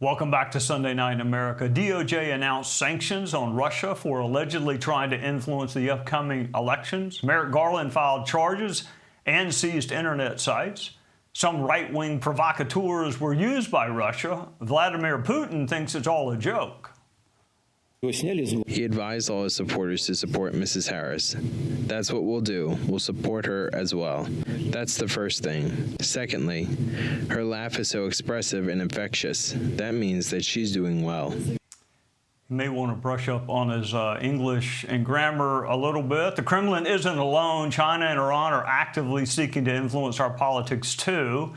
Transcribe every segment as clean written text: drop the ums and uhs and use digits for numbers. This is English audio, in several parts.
Welcome back to Sunday Night in America. DOJ announced sanctions on Russia for allegedly trying to influence the upcoming elections. Merrick Garland filed charges and seized internet sites. Some right-wing provocateurs were used by Russia. Vladimir Putin thinks it's all a joke. He advised all his supporters to support Mrs. Harris. That's what we'll do. We'll support her as well. That's the first thing. Secondly, her laugh is so expressive and infectious. That means that she's doing well. You may want to brush up on his English and grammar a little bit. The Kremlin isn't alone. China and Iran are actively seeking to influence our politics too.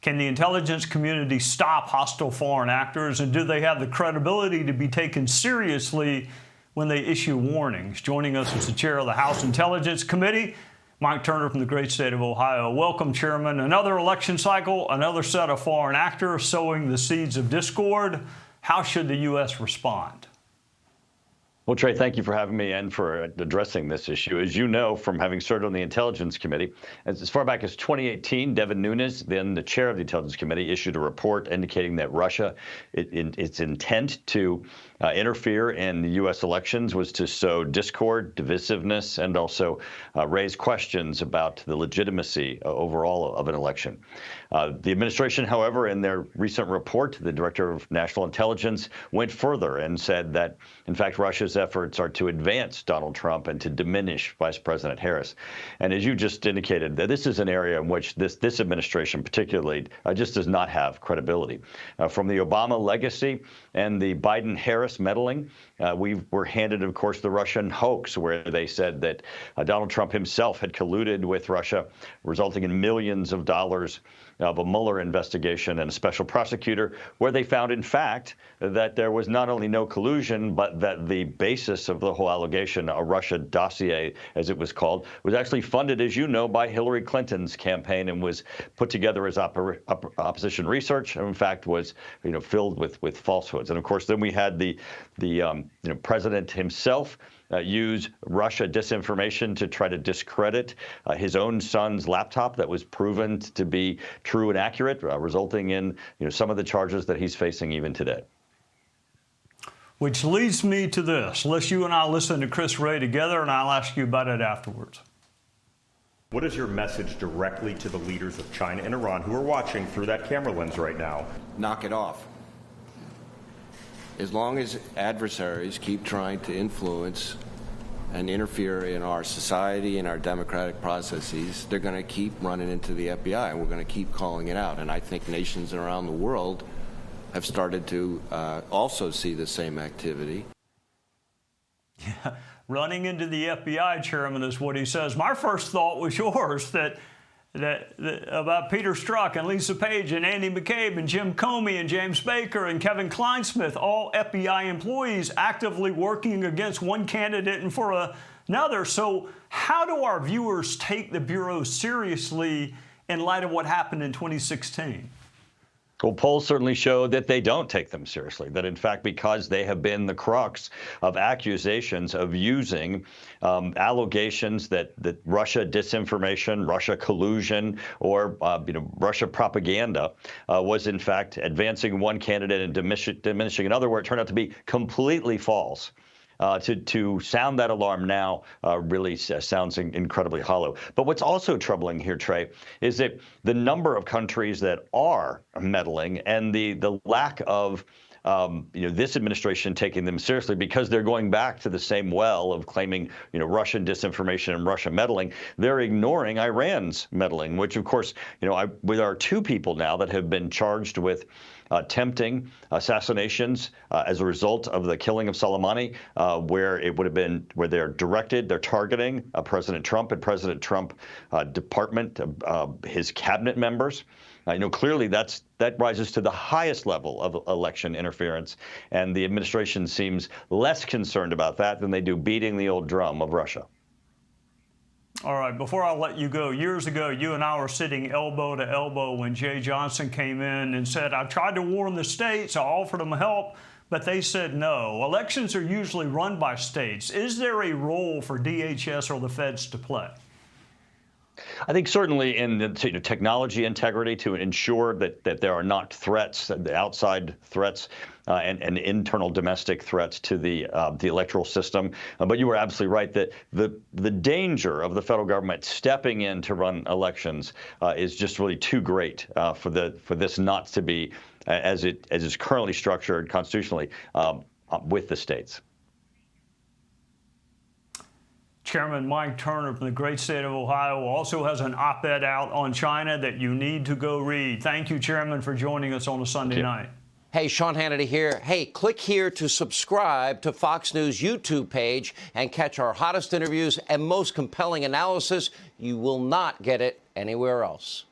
Can the intelligence community stop hostile foreign actors, and do they have the credibility to be taken seriously when they issue warnings? Joining us is the chair of the House Intelligence Committee, Mike Turner from the great state of Ohio. Welcome, Chairman. Another election cycle, another set of foreign actors sowing the seeds of discord. How should the U.S. respond? Well, Trey, thank you for having me and for addressing this issue. As you know, from having served on the Intelligence Committee, as far back as 2018, Devin Nunes, then the chair of the Intelligence Committee, issued a report indicating that Russia, its intent to interfere in the U.S. elections was to sow discord, divisiveness, and also raise questions about the legitimacy overall of an election. The administration, however, in their recent report, the Director of National Intelligence went further and said that, in fact, Russia's efforts are to advance Donald Trump and to diminish Vice President Harris. And as you just indicated, that this is an area in which this administration particularly just does not have credibility. From the Obama legacy and the Biden-Harris meddling, we were handed, of course, the Russian hoax, where they said that Donald Trump himself had colluded with Russia, resulting in millions of dollars of a Mueller investigation and a special prosecutor, where they found, in fact, that there was not only no collusion, but that the basis of the whole allegation, a Russia dossier, as it was called, was actually funded, as you know, by Hillary Clinton's campaign and was put together as opposition research, and in fact was, filled with falsehoods. And of course, then we had the president himself use Russia disinformation to try to discredit his own son's laptop that was proven to be true and accurate, resulting in some of the charges that he's facing even today. Which leads me to this. Let's you and I listen to Chris Wray together, and I'll ask you about it afterwards. What is your message directly to the leaders of China and Iran who are watching through that camera lens right now? Knock it off. As long as adversaries keep trying to influence and interfere in our society and our democratic processes, they're going to keep running into the FBI, and we're going to keep calling it out. And I think nations around the world have started to also see the same activity. Yeah, running into the FBI, Chairman, is what he says. My first thought was yours, that about Peter Strzok and Lisa Page and Andy McCabe and Jim Comey and James Baker and Kevin Kleinsmith, all FBI employees actively working against one candidate and for another. So how do our viewers take the Bureau seriously in light of what happened in 2016? Well, polls certainly show that they don't take them seriously, that in fact, because they have been the crux of accusations of using allegations that Russia disinformation, Russia collusion, or Russia propaganda was in fact advancing one candidate and diminishing another, where it turned out to be completely false. To sound that alarm now really sounds incredibly hollow. But what's also troubling here, Trey, is that the number of countries that are meddling and the lack of this administration taking them seriously, because they're going back to the same well of claiming Russian disinformation and Russia meddling. They're ignoring Iran's meddling, which of course there are two people now that have been charged with attempting assassinations as a result of the killing of Soleimani, where they're targeting President Trump and President Trump department, his cabinet members. Clearly that rises to the highest level of election interference, and the administration seems less concerned about that than they do beating the old drum of Russia. All right, before I let you go, years ago, you and I were sitting elbow to elbow when Jay Johnson came in and said, I tried to warn the states, I offered them help, but they said no. Elections are usually run by states. Is there a role for DHS or the feds to play? I think certainly in the technology integrity to ensure that there are not threats, the outside threats and internal domestic threats to the electoral system. But you were absolutely right that the danger of the federal government stepping in to run elections is just really too great for this not to be as it's currently structured constitutionally with the states. Chairman Mike Turner from the great state of Ohio also has an op-ed out on China that you need to go read. Thank you, Chairman, for joining us on a Sunday night. Hey, Sean Hannity here. Hey, click here to subscribe to Fox News YouTube page and catch our hottest interviews and most compelling analysis. You will not get it anywhere else.